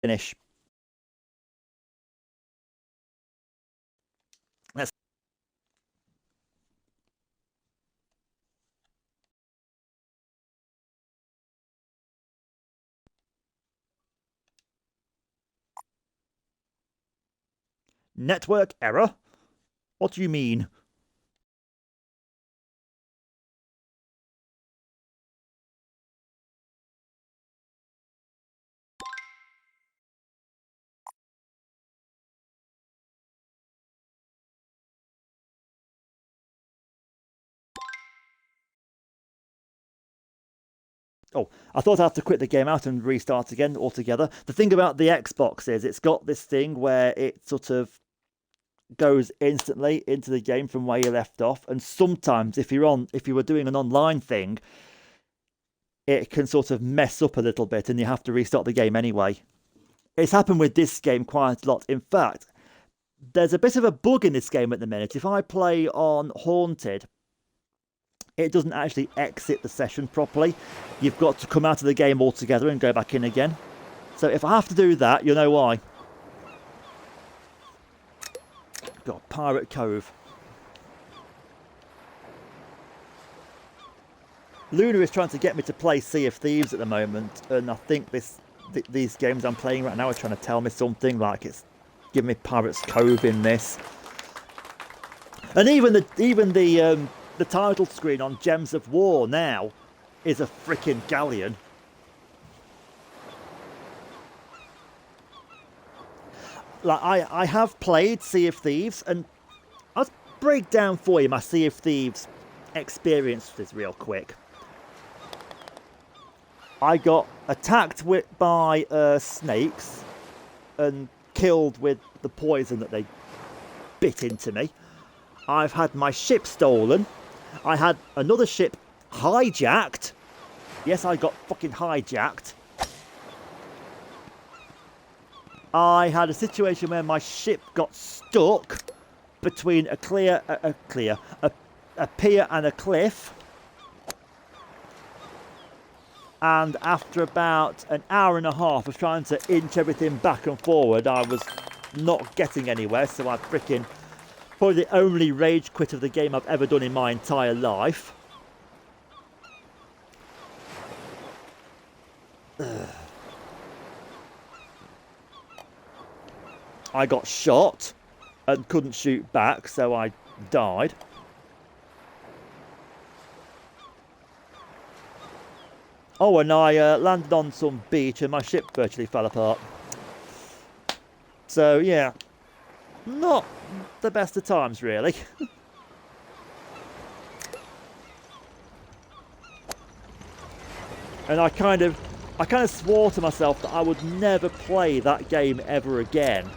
finish. Let's network error? What do you mean? Oh, I thought I had to quit the game out and restart again altogether. The thing about the Xbox is it's got this thing where it sort of goes instantly into the game from where you left off, and sometimes if you were doing an online thing, it can sort of mess up a little bit and you have to restart the game anyway. It's happened with this game quite a lot. In fact, there's a bit of a bug in this game at the minute. If I play on Haunted, it doesn't actually exit the session properly. You've got to come out of the game altogether and go back in again. So if I have to do that, you'll know why. Got Pirate Cove. Luna is trying to get me to play Sea of Thieves at the moment, and I think these games I'm playing right now are trying to tell me something, like it's giving me Pirates Cove in this. And even the title screen on Gems of War now is a freaking galleon. Like I have played Sea of Thieves, and I'll break down for you my Sea of Thieves experiences real quick. I got attacked by snakes and killed with the poison that they bit into me. I've had my ship stolen. I had another ship hijacked. Yes, I got fucking hijacked. I had a situation where my ship got stuck between a pier and a cliff. And after about an hour and a half of trying to inch everything back and forward, I was not getting anywhere, so I freaking... Probably the only rage quit of the game I've ever done in my entire life. I got shot and couldn't shoot back, so I died. Oh, and I landed on some beach and my ship virtually fell apart. So, yeah, not the best of times, really. And I kind of swore to myself that I would never play that game ever again.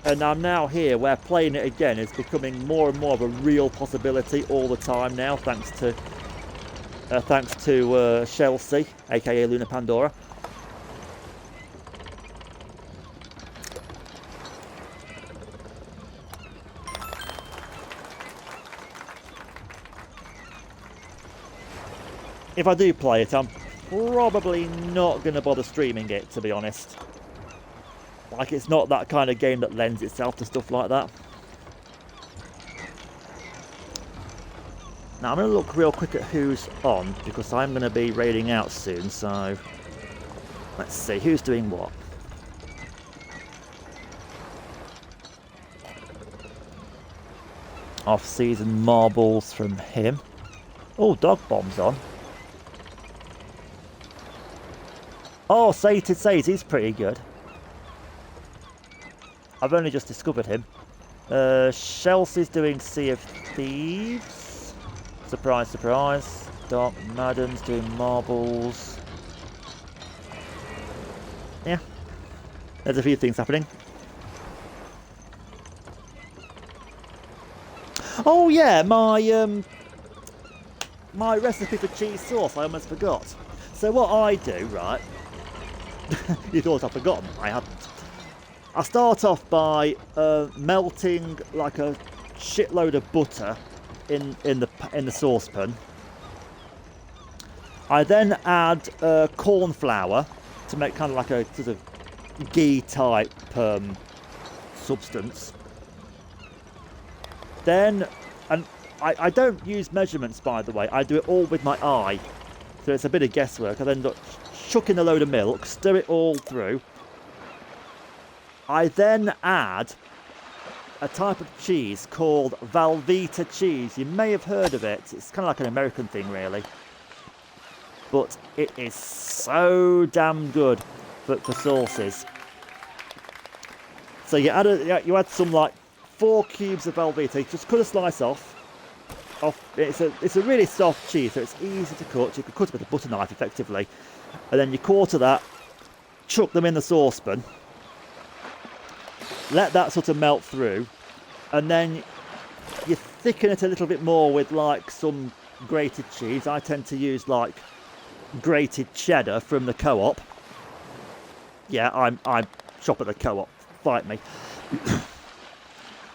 And I'm now here where playing it again is becoming more and more of a real possibility all the time now, thanks to Chelsea, aka Luna Pandora. If I do play it, I'm probably not going to bother streaming it, to be honest. Like, it's not that kind of game that lends itself to stuff like that. Now, I'm going to look real quick at who's on, because I'm going to be raiding out soon, so... Let's see, who's doing what? Off-season marbles from him. Oh, Dog Bomb's on. Oh, Sated Says, he's pretty good. I've only just discovered him. Chelsea's doing Sea of Thieves. Surprise, surprise. Dark Madden's doing marbles. Yeah. There's a few things happening. Oh yeah, my recipe for cheese sauce, I almost forgot. So what I do, right? You thought I'd forgotten. I hadn't. I start off by melting like a shitload of butter in the saucepan. I then add corn flour to make kind of like a sort of ghee type substance. Then, and I don't use measurements, by the way. I do it all with my eye, so it's a bit of guesswork. I then chuck in a load of milk, stir it all through. I then add a type of cheese called Velveeta cheese. You may have heard of it. It's kind of like an American thing, really. But it is so damn good for sauces. So you add some like 4 cubes of Velveeta. Just cut a slice off. It's a really soft cheese, so it's easy to cut. You can cut it with a butter knife effectively. And then you quarter that, chuck them in the saucepan. Let that sort of melt through, and then you thicken it a little bit more with like some grated cheese. I tend to use like grated cheddar from the Co-op. Yeah, I shop at the Co-op. Fight me.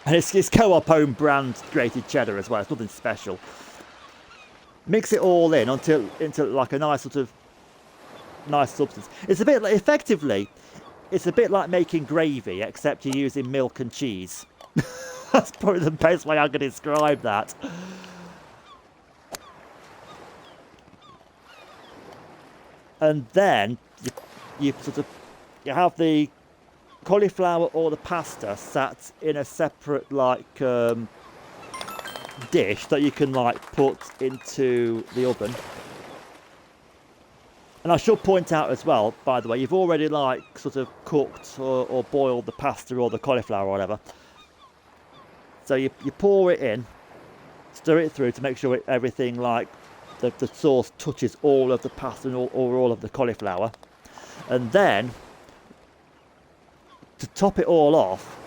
And it's Co-op own brand grated cheddar as well. It's nothing special. Mix it all in into like a nice sort of nice substance. It's a bit like, effectively. It's a bit like making gravy, except you're using milk and cheese. That's probably the best way I can describe that. And then you have the cauliflower or the pasta sat in a separate like dish that you can like put into the oven. And I should point out as well, by the way, you've already like sort of cooked or boiled the pasta or the cauliflower or whatever. So you pour it in, stir it through to make sure everything like the sauce touches all of the pasta and all of the cauliflower. And then to top it all off,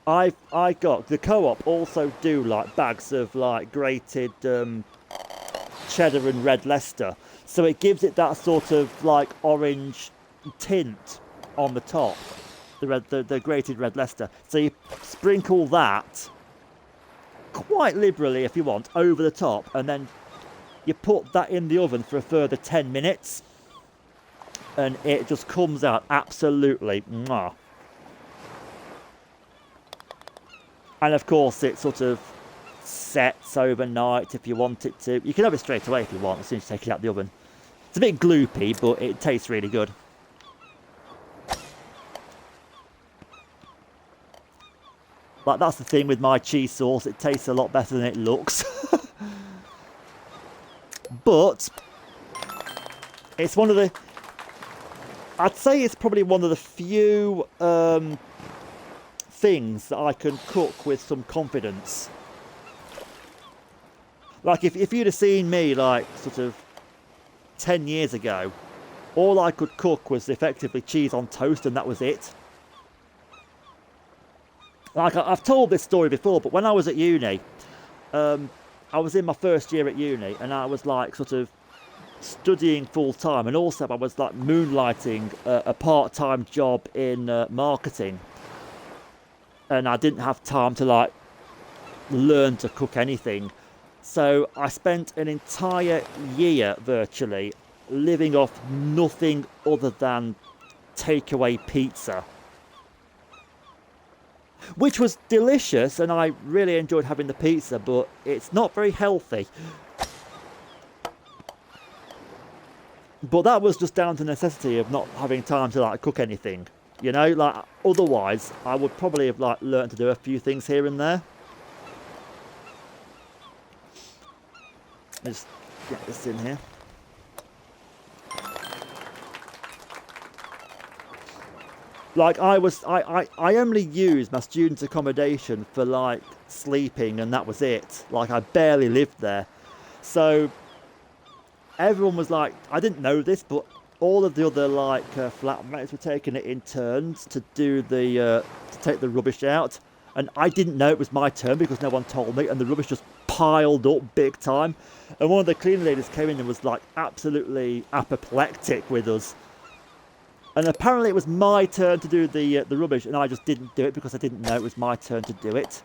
I got the Co-op also do like bags of like grated cheddar and red Leicester. So it gives it that sort of like orange tint on the top, the grated red Leicester. So you sprinkle that quite liberally if you want over the top, and then you put that in the oven for a further 10 minutes, and it just comes out absolutely mwah. And of course it sort of sets overnight if you want it to. You can have it straight away if you want, as soon as you take it out of the oven. It's a bit gloopy, but it tastes really good. Like, that's the thing with my cheese sauce. It tastes a lot better than it looks. But it's one of the... I'd say it's probably one of the few things that I can cook with some confidence. Like, if you'd have seen me, like, sort of 10 years ago, all I could cook was effectively cheese on toast, and that was it. Like, I've told this story before, but when I was at uni, I was in my first year at uni, and I was like sort of studying full time, and also I was like moonlighting a part-time job in marketing, and I didn't have time to like learn to cook anything. So I spent an entire year virtually living off nothing other than takeaway pizza, which was delicious, and I really enjoyed having the pizza, but it's not very healthy. But that was just down to necessity of not having time to like cook anything, you know. Like, otherwise I would probably have like learned to do a few things here and there. Just get this in here. Like, I only used my student accommodation for like sleeping, and that was it. Like, I barely lived there. So everyone was like, I didn't know this, but all of the other like flatmates were taking it in turns to do the to take the rubbish out, and I didn't know it was my turn because no one told me, and the rubbish just piled up big time. And one of the cleaning ladies came in and was like absolutely apoplectic with us. And apparently it was my turn to do the rubbish, and I just didn't do it because I didn't know it was my turn to do it.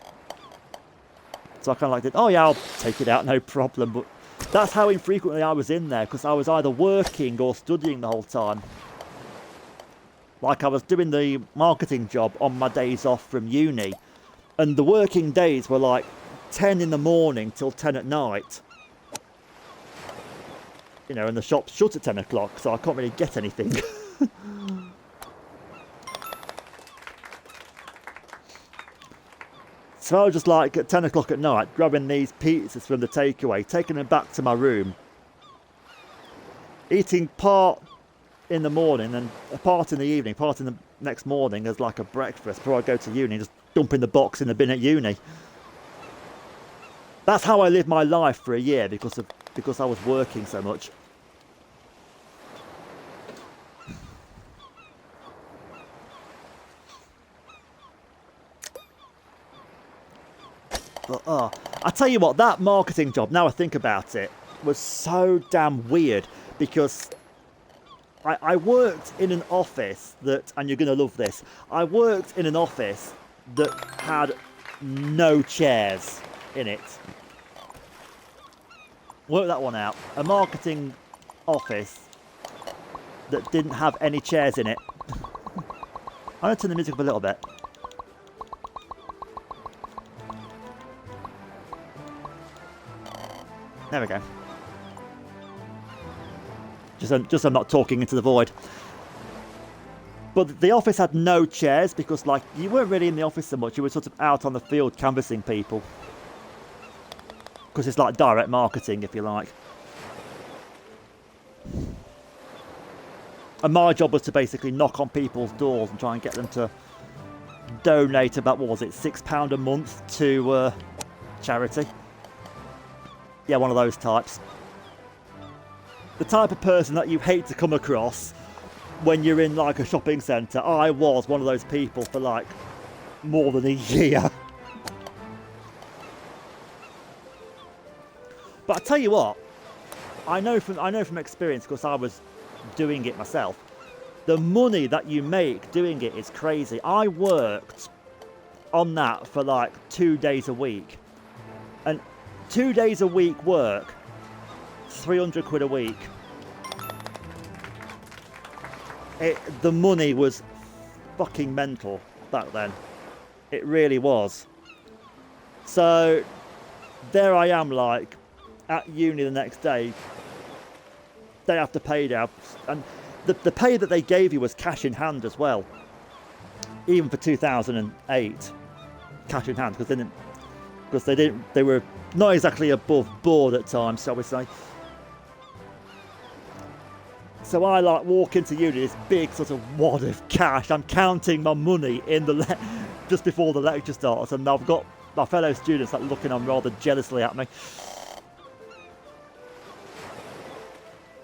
So I kind of like did, oh yeah, I'll take it out, no problem. But that's how infrequently I was in there, because I was either working or studying the whole time. Like I was doing the marketing job on my days off from uni, and the working days were like 10 in the morning till 10 at night. You know, and the shop's shut at 10 o'clock, so I can't really get anything. So I was just like at 10 o'clock at night, grabbing these pizzas from the takeaway, taking them back to my room, eating part in the morning and a part in the evening, part in the next morning as like a breakfast before I go to uni, just dumping the box in the bin at uni. That's how I lived my life for a year because I was working so much. But I tell you what, that marketing job, now I think about it, was so damn weird because I worked in an office that, and you're going to love this, I worked in an office that had no chairs in it. Work that one out. A marketing office that didn't have any chairs in it. I'm going to turn the music up a little bit. There we go. Just so I'm not talking into the void. But the office had no chairs because, like, you weren't really in the office so much. You were sort of out on the field canvassing people. Because it's like direct marketing, if you like. And my job was to basically knock on people's doors and try and get them to donate about, what was it, £6 a month to charity. Yeah, one of those types. The type of person that you hate to come across when you're in like a shopping centre. I was one of those people for like more than a year. But I tell you what, I know from experience, because I was doing it myself, the money that you make doing it is crazy. I worked on that for like 2 days a week. And 2 days a week work, 300 quid a week. The money was fucking mental back then. It really was. So there I am, like at uni the next day, day after payday, and the pay that they gave you was cash in hand as well. Even for 2008, cash in hand, because they were not exactly above board at times, shall we say. So I like walk into uni, this big sort of wad of cash. I'm counting my money in the just before the lecture starts, and I've got my fellow students like looking on rather jealously at me.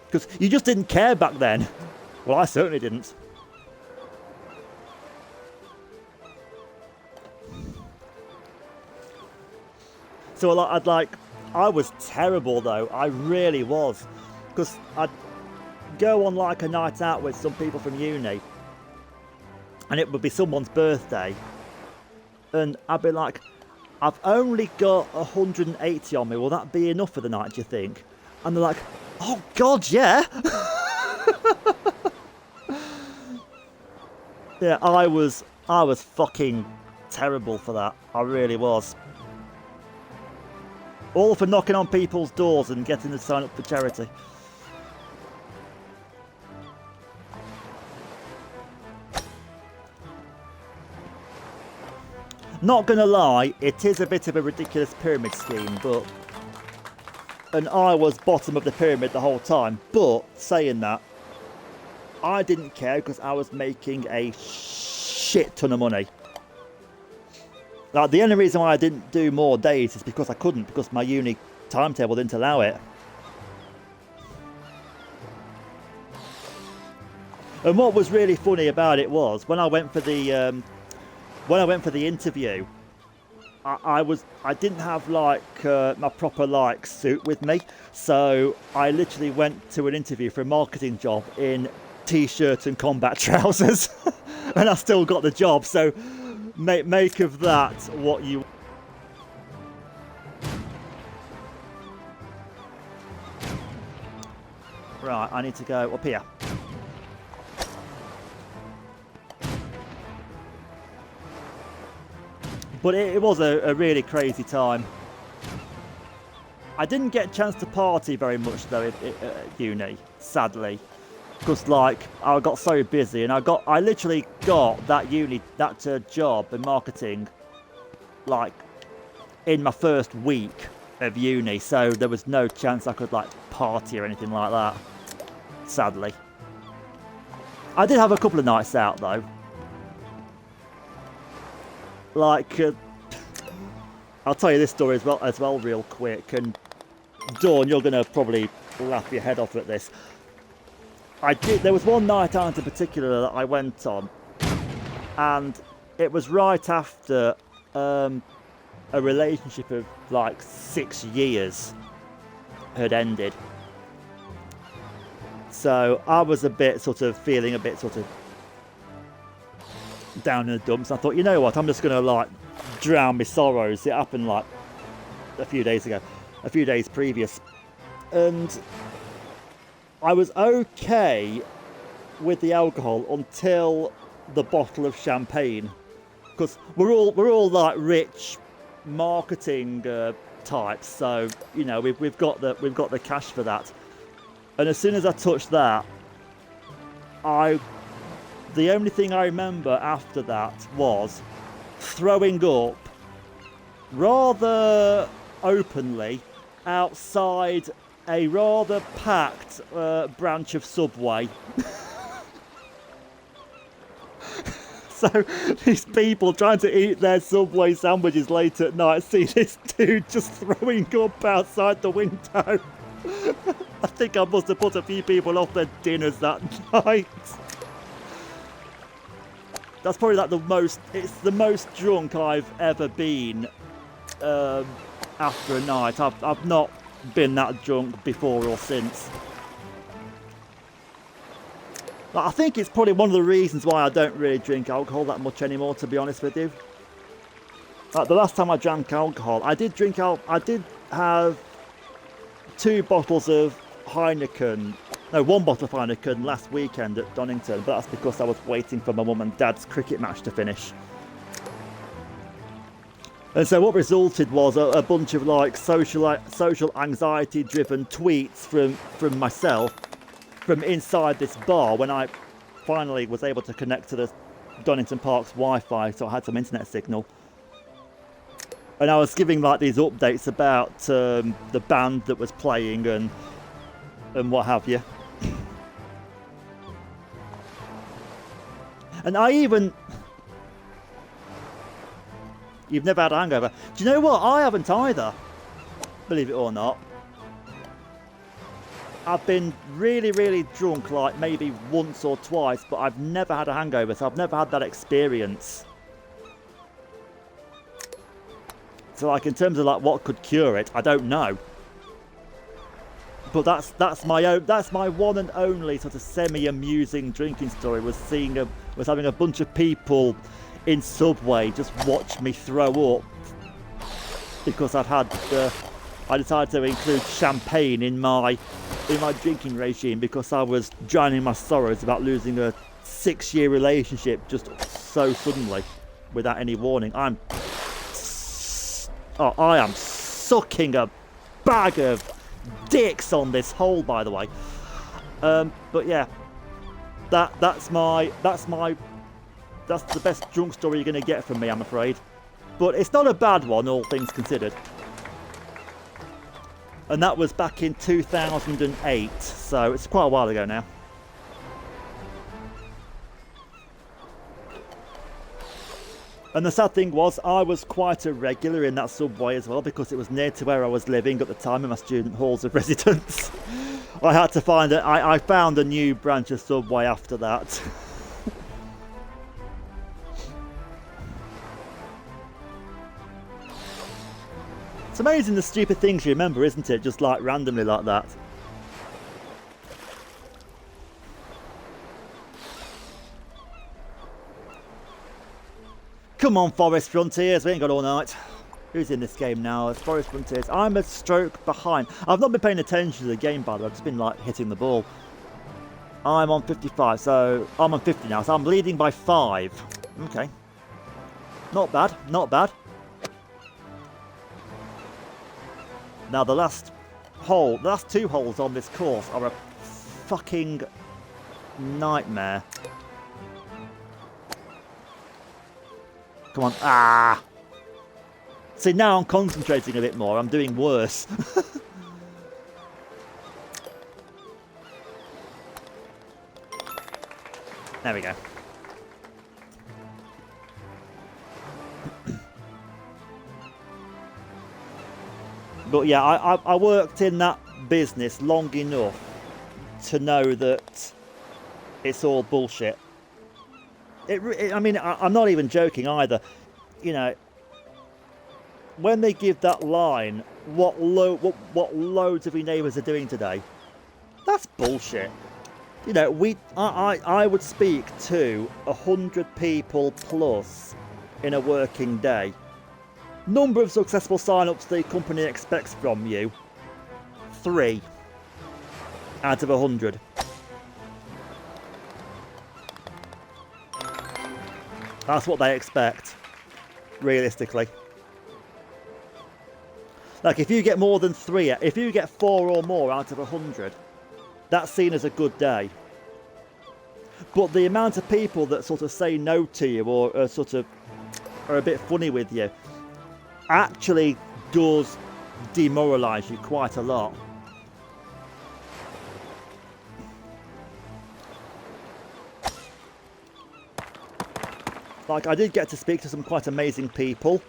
Because you just didn't care back then. Well, I certainly didn't. So I was terrible though, I really was. Because I'd go on like a night out with some people from uni, and it would be someone's birthday, and I'd be like, I've only got 180 on me, will that be enough for the night, do you think? And they're like, oh god, yeah. Yeah, I was fucking terrible for that, I really was. All for knocking on people's doors and getting them to sign up for charity. Not gonna lie, it is a bit of a ridiculous pyramid scheme, but... And I was bottom of the pyramid the whole time, but saying that, I didn't care because I was making a shit ton of money. Like, the only reason why I didn't do more days is because I couldn't, because my uni timetable didn't allow it. And what was really funny about it was when I went for the interview, I didn't have like my proper like suit with me, so I literally went to an interview for a marketing job in t-shirt and combat trousers, and I still got the job. So make of that what you. Right, I need to go up here. But it was a really crazy time. I didn't get a chance to party very much though at uni, sadly, because like I got so busy, and I literally got that job in marketing like in my first week of uni, so there was no chance I could like party or anything like that, sadly. I did have a couple of nights out though, like I'll tell you this story as well real quick, and Dawn, you're gonna probably laugh your head off at this. There was one night out in particular that I went on, and it was right after a relationship of like 6 years had ended. So I was feeling a bit down in the dumps. I thought, you know what, I'm just gonna like drown my sorrows. It happened like a few days previous, and I was okay with the alcohol until the bottle of champagne, because we're all like rich marketing types, so you know we've got the cash for that. And as soon as I touched that, the only thing I remember after that was throwing up rather openly outside a rather packed branch of Subway. So these people trying to eat their Subway sandwiches late at night see this dude just throwing up outside the window. I think I must have put a few people off their dinners that night. That's probably like it's the most drunk I've ever been after a night. I've not been that drunk before or since. But I think it's probably one of the reasons why I don't really drink alcohol that much anymore, to be honest with you. Like the last time I drank alcohol, I did have 2 bottles of Heineken. No, 1 bottle of Heineken last weekend at Donington, but that's because I was waiting for my mum and dad's cricket match to finish. And so what resulted was a bunch of like social anxiety driven tweets from myself from inside this bar when I finally was able to connect to the Donington Park's Wi-Fi, so I had some internet signal. And I was giving like these updates about the band that was playing and what have you. And I even... You've never had a hangover. Do you know what? I haven't either. Believe it or not. I've been really, really drunk like maybe once or twice, but I've never had a hangover, so I've never had that experience. So like in terms of like what could cure it, I don't know. But that's my one and only sort of semi-amusing drinking story, was having a bunch of people in Subway just watch me throw up because I decided to include champagne in my drinking regime because I was drowning my sorrows about losing a 6-year relationship just so suddenly without any warning. I am sucking a bag of dicks on this hole, by the way. But yeah, that's the best drunk story you're going to get from me, I'm afraid. But it's not a bad one, all things considered. And that was back in 2008, so it's quite a while ago now. And the sad thing was, I was quite a regular in that Subway as well, because it was near to where I was living at the time in my student halls of residence. I found a new branch of Subway after that. It's amazing the stupid things you remember, isn't it? Just like randomly like that. Come on, Forest Frontiers, we ain't got all night. Who's in this game now? It's Forest Frontiers. I'm a stroke behind. I've not been paying attention to the game, by the way. I've just been like hitting the ball. I'm on 55, so I'm on 50 now, so I'm leading by 5. Okay. Not bad, not bad. Now the last two holes on this course are a fucking nightmare. Come on. Ah! See, now I'm concentrating a bit more. I'm doing worse. There we go. But yeah, I worked in that business long enough to know that it's all bullshit. I mean, I'm not even joking either. You know, when they give that line, what loads of your neighbours are doing today, that's bullshit. You know, I would speak to 100 people plus in a working day. Number of successful sign-ups the company expects from you, 3 out of 100. That's what they expect, realistically. Like, if you get more than 3, if you get 4 or more out of 100, that's seen as a good day. But the amount of people that sort of say no to you or are a bit funny with you actually does demoralise you quite a lot. Like, I did get to speak to some quite amazing people,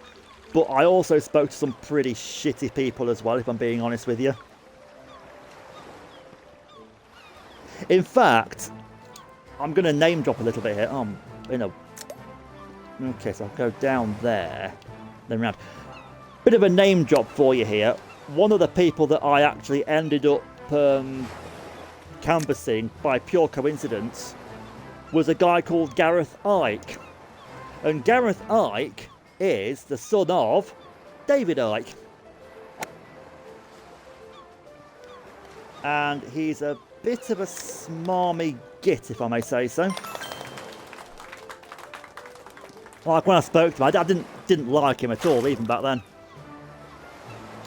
but I also spoke to some pretty shitty people as well, if I'm being honest with you. In fact, I'm going to name drop a little bit here. Okay, so I'll go down there, then round. Bit of a name drop for you here. One of the people that I actually ended up canvassing by pure coincidence was a guy called Gareth Icke. And Gareth Icke is the son of David Icke. And he's a bit of a smarmy git, if I may say so. Like, when I spoke to him, I didn't like him at all, even back then.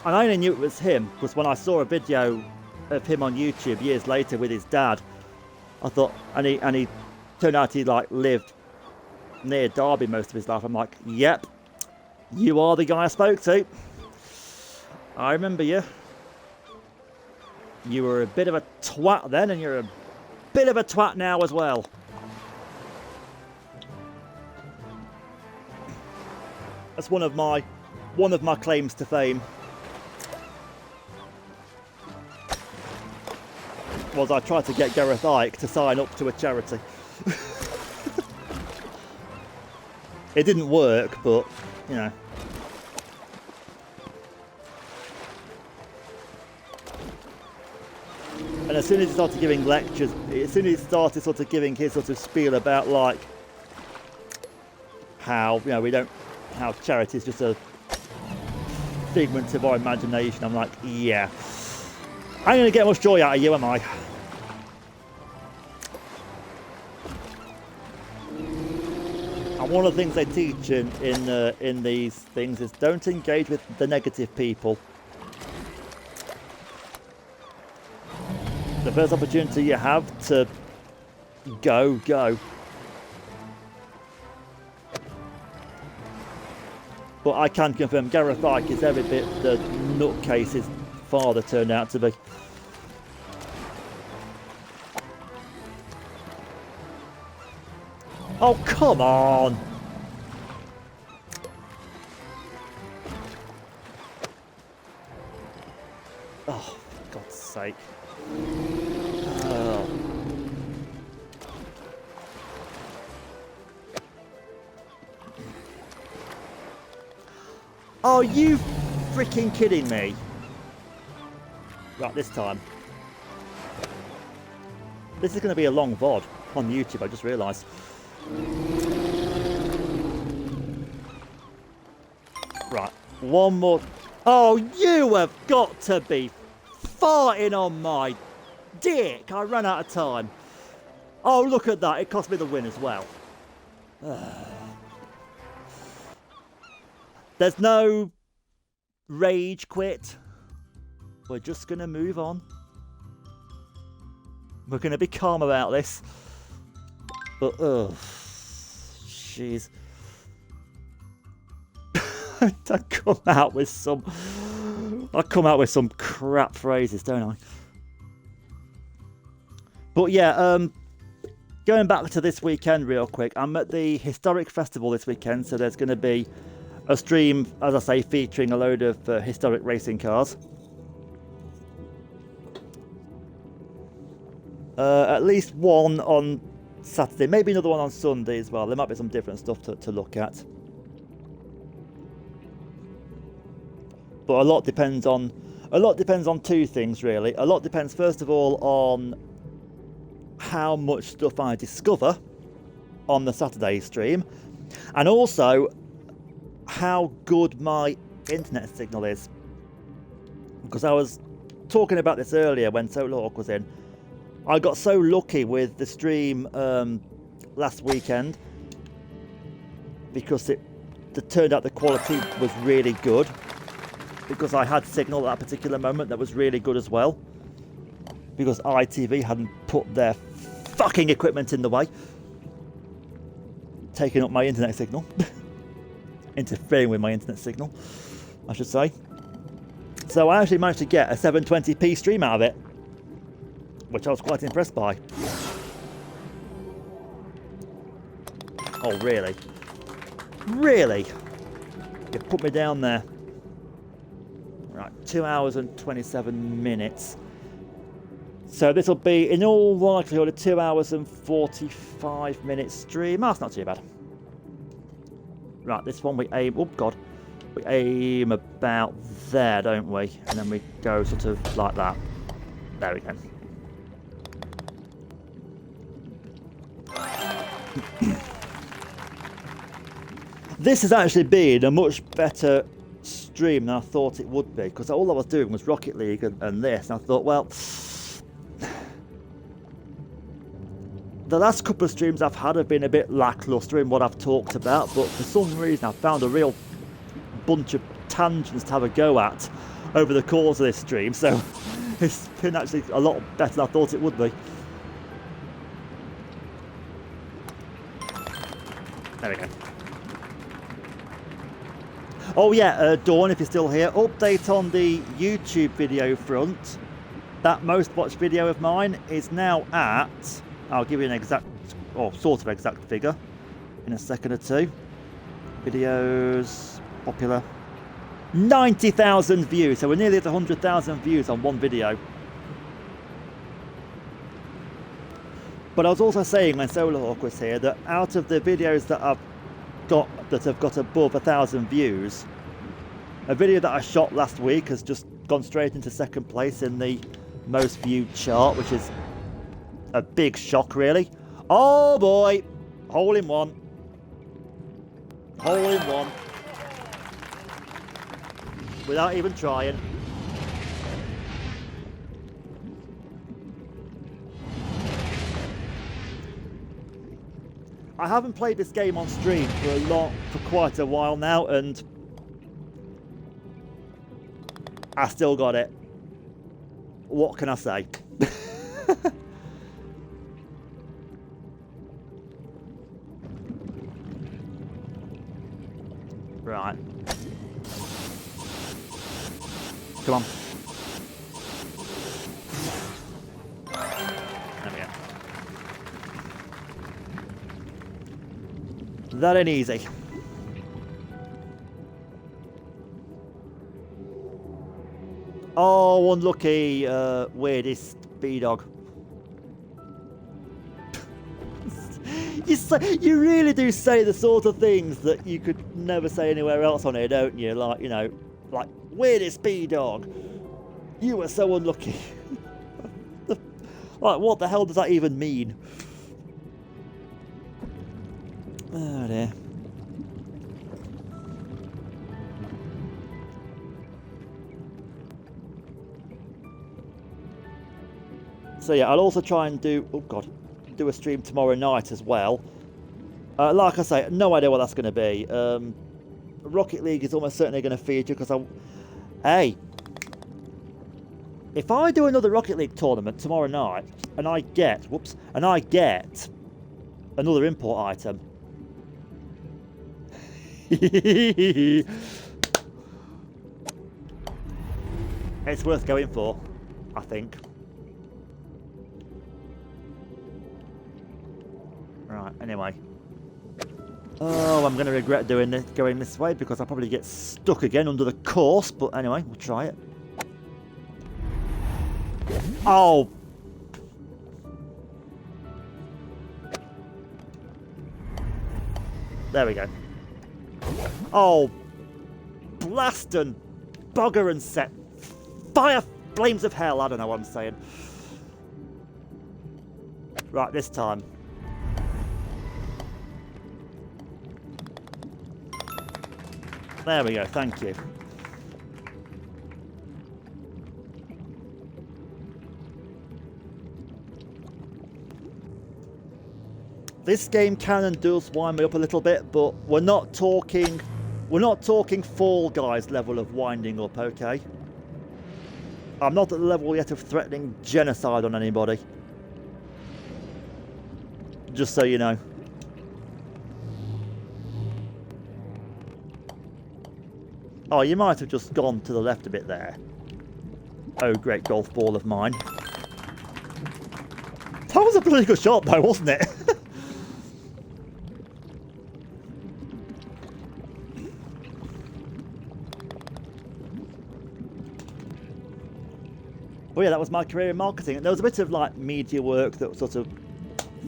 And I only knew it was him because when I saw a video of him on YouTube years later with his dad, I thought, and he turned out he like lived near Derby most of his life. I'm like, yep, you are the guy I spoke to. I remember you. You were a bit of a twat then, and you're a bit of a twat now as well. That's one of my claims to fame. Was I tried to get Gareth Icke to sign up to a charity. It didn't work, but you know. And as soon as he started giving lectures, as soon as he started sort of giving his sort of spiel about like how, you know, how charity is just a figment of our imagination, I'm like, yeah, I ain't gonna get much joy out of you, am I? And one of the things they teach in these things is don't engage with the negative people. The first opportunity you have to go. But I can confirm Gareth Icke is every bit the nutcase his father turned out to be. Oh, come on! Oh, for God's sake. Oh. Are you freaking kidding me? Right, this time. This is going to be a long VOD on YouTube, I just realised. Right, one more. Oh, you have got to be farting on my dick. I ran out of time. Oh, look at that. It cost me the win as well. There's no rage quit. We're just going to move on. We're going to be calm about this. But, oh, jeez. I come out with some crap phrases, don't I? But yeah, going back to this weekend real quick, I'm at the Historic Festival this weekend, so there's going to be a stream, as I say, featuring a load of historic racing cars. At least one on Saturday, maybe another one on Sunday as well. There might be some different stuff to look at. But a lot depends on two things really. A lot depends first of all on how much stuff I discover on the Saturday stream, and also how good my internet signal is. Because I was talking about this earlier when Solar Hawk was in. I got so lucky with the stream last weekend because it turned out the quality was really good. Because I had signal at that particular moment that was really good as well. Because ITV hadn't put their fucking equipment in the way. Taking up my internet signal. Interfering with my internet signal, I should say. So I actually managed to get a 720p stream out of it. Which I was quite impressed by. Oh, really? Really? You put me down there. Right, 2 hours and 27 minutes. So this will be, in all likelihood, a 2 hours and 45 minute stream. That's not too bad. Right, this one we aim, oh god, we aim about there, don't we? And then we go sort of like that. There we go. This has actually been a much better stream than I thought it would be, because all I was doing was Rocket League and this, and I thought, well, the last couple of streams I've had have been a bit lackluster in what I've talked about, but for some reason I've found a real bunch of tangents to have a go at over the course of this stream, so it's been actually a lot better than I thought it would be. There we go. Oh yeah, Dawn, if you're still here, update on the YouTube video front. That most watched video of mine is now at, I'll give you an exact, or sort of exact figure in a second or two. Videos, popular. 90,000 views, so we're nearly at 100,000 views on one video. But I was also saying when Solar Hawk was here that out of the videos that I've got that have got above 1,000 views, a video that I shot last week has just gone straight into second place in the most viewed chart, which is a big shock really. Oh boy, hole in one, hole in one, without even trying. I haven't played this game on stream for quite a while now, and I still got it. What can I say? Right. Come on. There we go. That ain't easy. Oh, unlucky, weirdest B-Dog. You really do say the sort of things that you could never say anywhere else on here, don't you? Like, you know, like, weirdest B-Dog. You were so unlucky. Like, what the hell does that even mean? Oh dear. So yeah, I'll also try and do, oh god, do a stream tomorrow night as well. Like I say, no idea what that's going to be. Rocket League is almost certainly going to feature because hey, If I do another Rocket League tournament tomorrow night and I get, another import item. It's worth going for, I think. Right, anyway. Oh, I'm going to regret doing this, going this way, because I'll probably get stuck again under the course, but anyway, we'll try it. Oh! There we go. Oh! Blast and bugger and set. Fire flames of hell, I don't know what I'm saying. Right, this time. There we go, thank you. This game can and does wind me up a little bit, but we're not talking Fall Guys level of winding up, okay? I'm not at the level yet of threatening genocide on anybody. Just so you know. Oh, you might have just gone to the left a bit there. Oh, great golf ball of mine. That was a pretty good shot though, wasn't it? Well, yeah, that was my career in marketing. There was a bit of like media work that sort of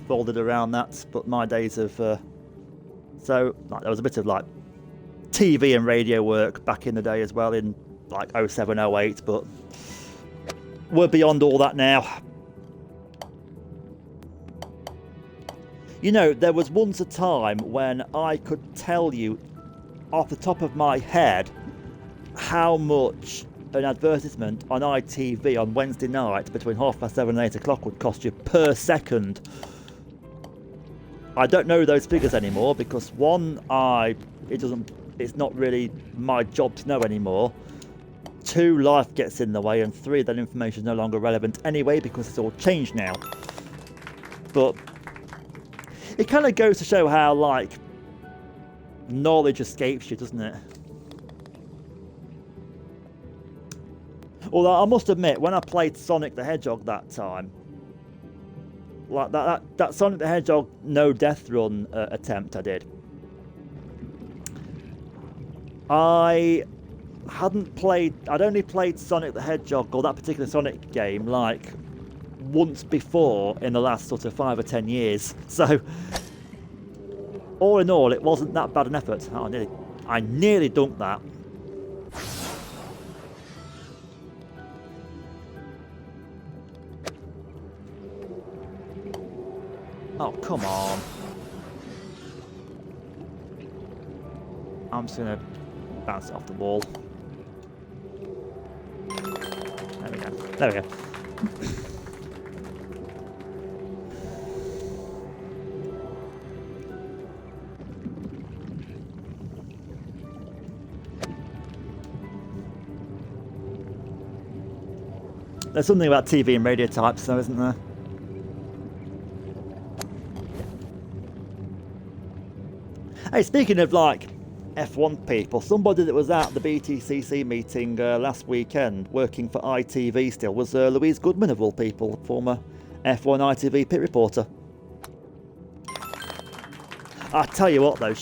folded around that, but my days of so like, there was a bit of like TV and radio work back in the day as well, in like 07, 08, but we're beyond all that now. You know, there was once a time when I could tell you off the top of my head how much an advertisement on ITV on Wednesday night between 7:30 and 8 o'clock would cost you per second. I don't know those figures anymore because one, it's not really my job to know anymore. Two, life gets in the way, and three, that information is no longer relevant anyway because it's all changed now. But it kind of goes to show how like knowledge escapes you, doesn't it? Although I must admit, when I played Sonic the Hedgehog that time, like that Sonic the Hedgehog no death run attempt I did, I'd only played Sonic the Hedgehog, or that particular Sonic game, like once before in the last sort of 5 or 10 years. So all in all, it wasn't that bad an effort. Oh, I nearly dunked that. Oh, come on. I'm just going to bounce it off the wall. There we go. There we go. There's something about TV and radio types, though, isn't there? Hey, speaking of like F1 people, somebody that was at the BTCC meeting last weekend working for ITV still was Louise Goodman of all people, former F1 ITV pit reporter. I tell you what though,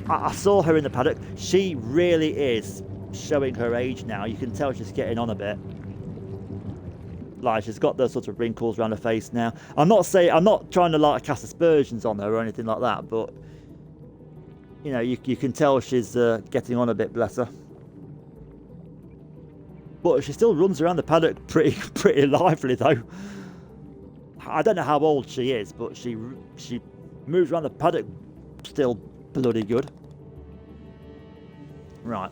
I saw her in the paddock. She really is showing her age now. You can tell she's getting on a bit. Like, she's got those sort of wrinkles around her face now. I'm not trying to like cast aspersions on her or anything like that, but you know, you can tell she's getting on a bit, bless her. But she still runs around the paddock pretty lively though. I don't know how old she is, but she moves around the paddock still bloody good. Right.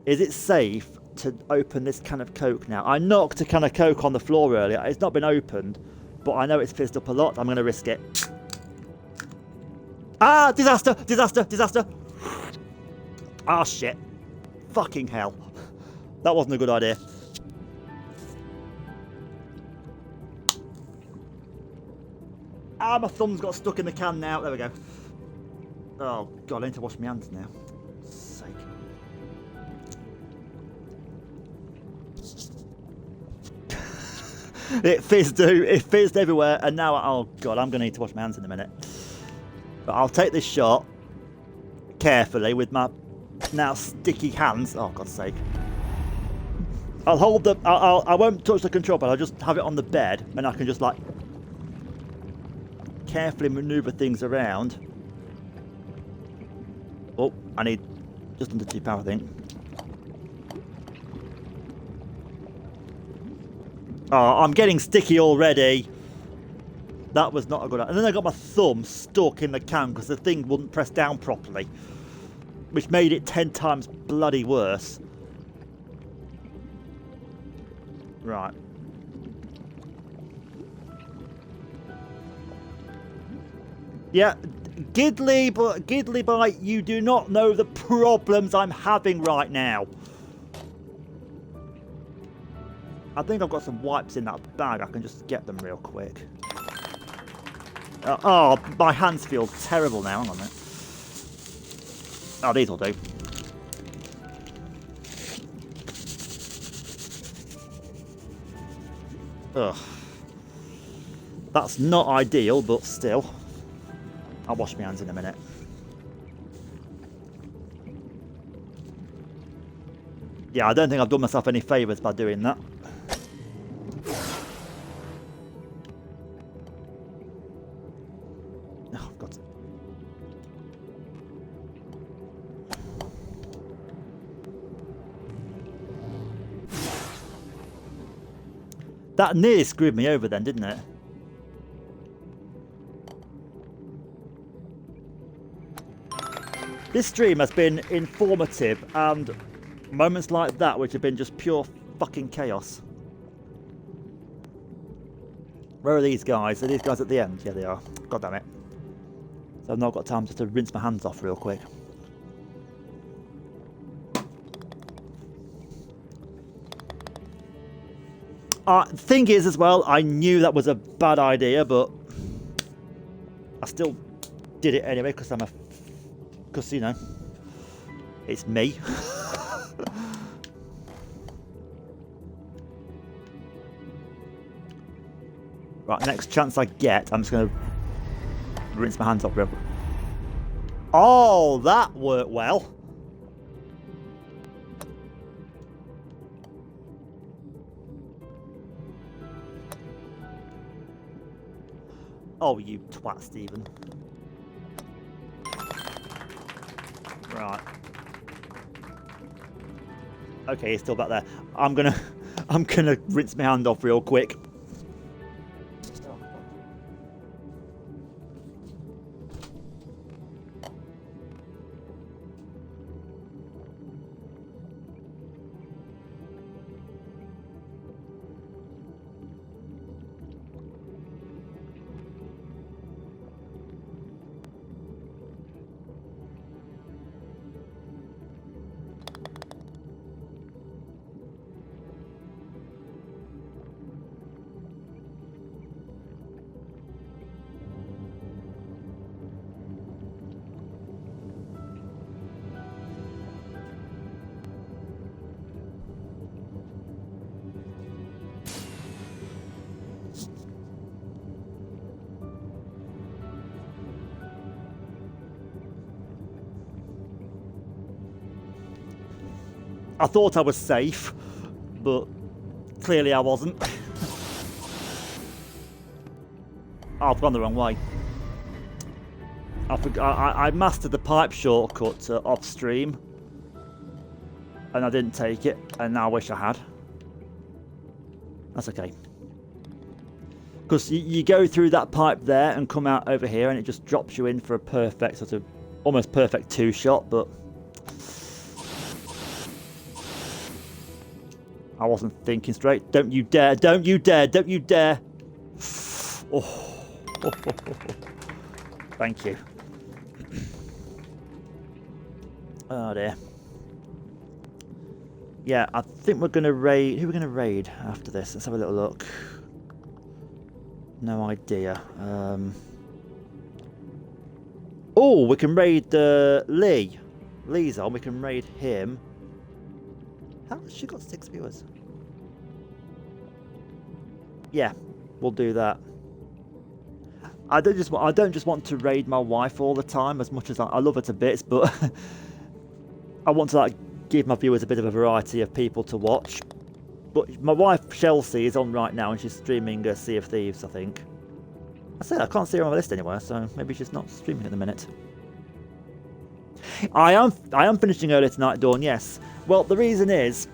Is it safe to open this can of Coke now? I knocked a can of Coke on the floor earlier. It's not been opened, but I know it's fizzed up a lot. I'm going to risk it. Ah! Disaster! Disaster! Disaster! Ah, shit. Fucking hell. That wasn't a good idea. Ah, my thumb's got stuck in the can now. There we go. Oh, God, I need to wash my hands now. Sake. It fizzed everywhere, and now, oh, God, I'm going to need to wash my hands in a minute. But I'll take this shot carefully with my now sticky hands. Oh, God's sake. I'll hold the... I won't touch the control pad. I'll just have it on the bed, and I can just, like, carefully maneuver things around. Oh, I need just under 2 power, I think. Oh, I'm getting sticky already. That was not a good idea. And then I got my thumb stuck in the can because the thing wouldn't press down properly, which made it 10 times bloody worse. Right. Yeah, Gidley Bite, you do not know the problems I'm having right now. I think I've got some wipes in that bag. I can just get them real quick. Oh, my hands feel terrible now. Hang on a minute. Oh, these will do. Ugh. That's not ideal, but still. I'll wash my hands in a minute. Yeah, I don't think I've done myself any favours by doing that. Oh, God. That nearly screwed me over then, didn't it? This stream has been informative, and moments like that which have been just pure fucking chaos. Where are these guys? Are these guys at the end? Yeah, they are. God damn it. So I've not got time just to rinse my hands off real quick. Thing is as well, I knew that was a bad idea, but I still did it anyway because because, you know, it's me. Right, next chance I get, I'm just going to rinse my hands off real quick. Oh, that worked well. Oh, you twat, Stephen. Right. Okay, he's still back there. I'm gonna rinse my hand off real quick. I thought I was safe, but clearly I wasn't. Oh, I've gone the wrong way. I mastered the pipe shortcut off stream, and I didn't take it, and now I wish I had. That's okay. Because you go through that pipe there and come out over here, and it just drops you in for a perfect, sort of, almost perfect two-shot, but I wasn't thinking straight. Don't you dare, don't you dare, don't you dare. Oh. Thank you. Oh dear. Yeah, I think we're going to raid... Who are we going to raid after this? Let's have a little look. No idea. Oh, we can raid Lee. Lee's on. We can raid him. How has she got 6 viewers? Yeah, we'll do that. I don't just want to raid my wife all the time, as much as I love her to bits, but I want to like give my viewers a bit of a variety of people to watch. But my wife Chelsea is on right now, and she's streaming Sea of Thieves, I think. I can't see her on my list anywhere, so maybe she's not streaming at the minute. I am finishing early tonight, Dawn, yes. Well, the reason is,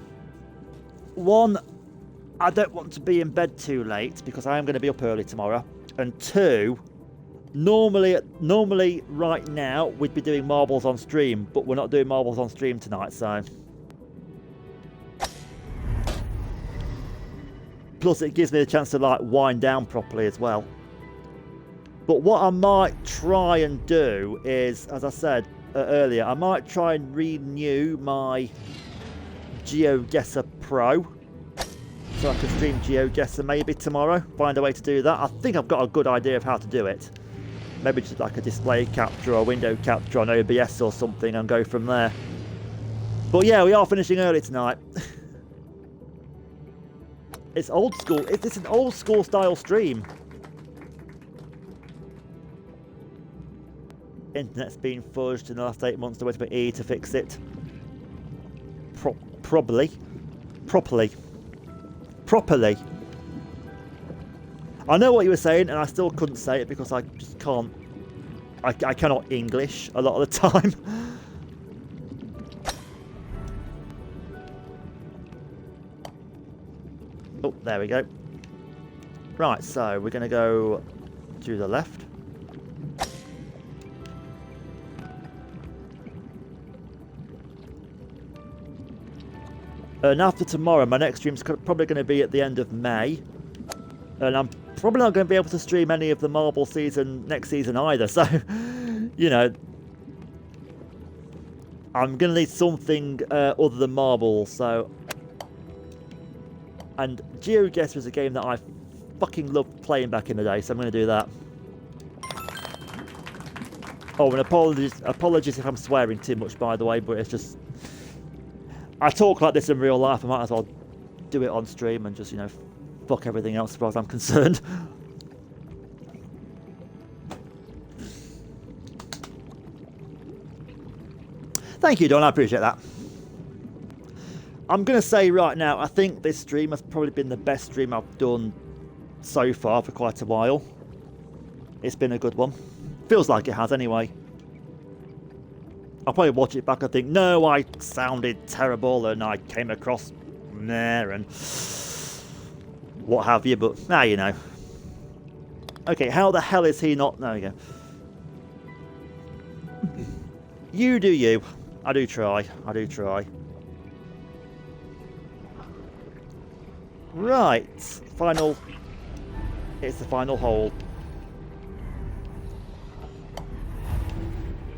one, I don't want to be in bed too late because I am going to be up early tomorrow. And two, normally right now we'd be doing marbles on stream, but we're not doing marbles on stream tonight, so. Plus it gives me a chance to like wind down properly as well. But what I might try and do is, as I said earlier, I might try and renew my GeoGuessr Pro. So I can stream GeoGuessr maybe tomorrow. Find a way to do that. I think I've got a good idea of how to do it. Maybe just like a display capture or window capture on OBS or something and go from there. But yeah, we are finishing early tonight. It's old school. It's an old school style stream. Internet's been fudged in the last 8 months. There went to E to fix it. Properly. I know what you were saying, and I still couldn't say it because I just can't. I cannot English a lot of the time. Oh, there we go. Right, so we're going to go to the left. And after tomorrow, my next stream's probably going to be at the end of May. And I'm probably not going to be able to stream any of the Marble season next season either. So, you know, I'm going to need something other than Marble. So, and GeoGuessr was a game that I fucking loved playing back in the day. So I'm going to do that. Oh, and apologies if I'm swearing too much, by the way, but it's just... I talk like this in real life. I might as well do it on stream and just, you know, fuck everything else as far as I'm concerned. Thank you, Don. I appreciate that. I'm going to say right now, I think this stream has probably been the best stream I've done so far for quite a while. It's been a good one. Feels like it has anyway. I'll probably watch it back and think, no, I sounded terrible and I came across there and what have you, but now you know. Okay, how the hell is he not? There we go. You do you. I do try. Right. Final. It's the final hole.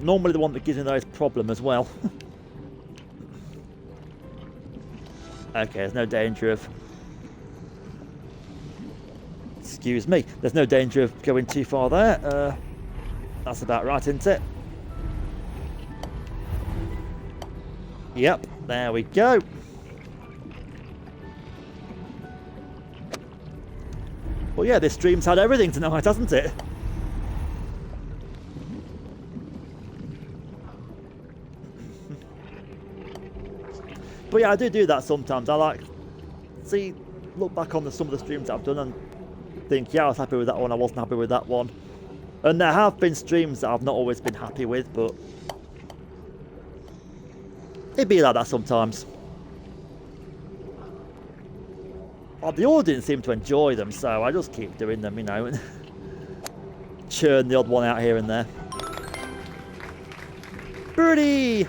Normally the one that gives me those problem as well. Okay, there's no danger of... Excuse me. There's no danger of going too far there. That's about right, isn't it? Yep, there we go. Well, yeah, this stream's had everything tonight, hasn't it? But yeah, I do that sometimes. I like look back on some of the streams that I've done and think, yeah, I was happy with that one, I wasn't happy with that one. And there have been streams that I've not always been happy with, but it'd be like that sometimes. Well, the audience seem to enjoy them, so I just keep doing them, you know, and churn the odd one out here and there. Birdie!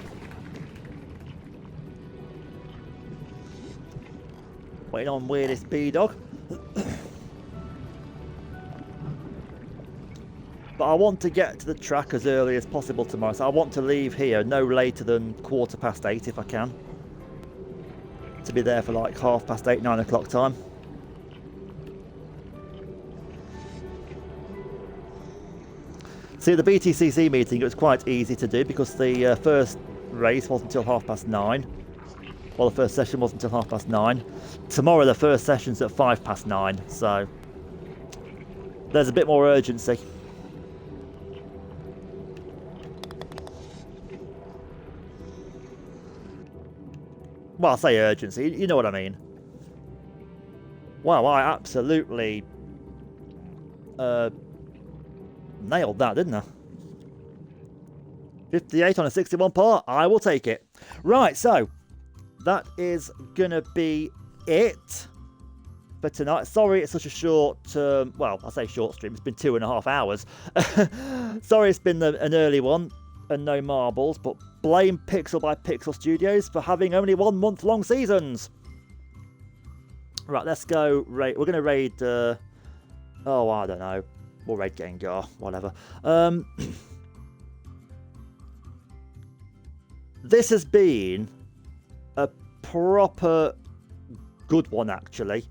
Waiting on weirdest B-Dog. But I want to get to the track as early as possible tomorrow, so I want to leave here no later than 8:15 if I can. To be there for like 8:30, 9 o'clock time. See, at the BTCC meeting, it was quite easy to do because the first race wasn't until 9:30. Well, the first session wasn't until 9:30. Tomorrow, the first session's at 9:05, so there's a bit more urgency. Well, I say urgency, you know what I mean. Wow, I absolutely nailed that, didn't I? 58 on a 61 par. I will take it. Right, so that is gonna be it for tonight. Sorry it's such a short, well, I say short stream. It's been 2.5 hours. Sorry it's been an early one and no marbles, but blame Pixel by Pixel Studios for having only 1 month long seasons. Right, let's go raid. We're going to raid, oh, I don't know. We'll raid Gengar, whatever. This has been a proper good one, actually.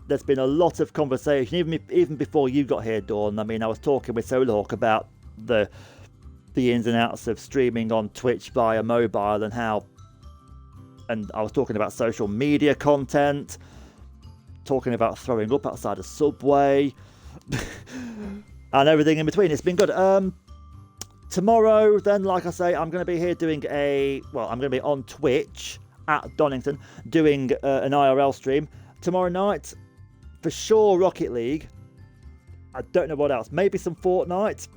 There's been a lot of conversation, even before you got here, Dawn. I mean, I was talking with Solarhawk about the ins and outs of streaming on Twitch via mobile and how... And I was talking about social media content, talking about throwing up outside a Subway, and everything in between. It's been good. Tomorrow, then, like I say, I'm going to be here doing I'm going to be on Twitch at Donington doing an IRL stream. Tomorrow night, for sure, Rocket League. I don't know what else. Maybe some Fortnite.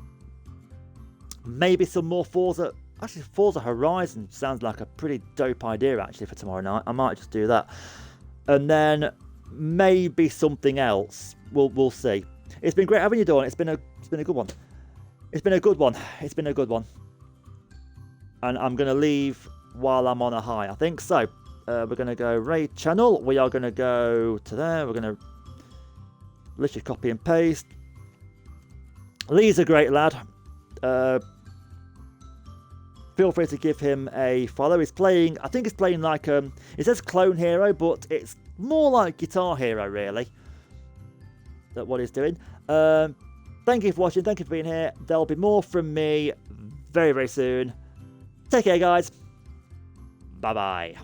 Maybe some more Forza. Actually, Forza Horizon sounds like a pretty dope idea, actually, for tomorrow night. I might just do that. And then maybe something else. We'll see. It's been great having you, Dawn. It's been a good one. It's been a good one. It's been a good one. And I'm going to leave while I'm on a high, I think. So, we're going to go raid channel. We are going to go to there. We're going to literally copy and paste. Lee's a great lad. Feel free to give him a follow. He's playing, I think he's playing like, it says Clone Hero, but it's more like Guitar Hero, really. That's what he's doing. Thank you for watching. Thank you for being here. There'll be more from me very, very soon. Take care, guys. Bye-bye.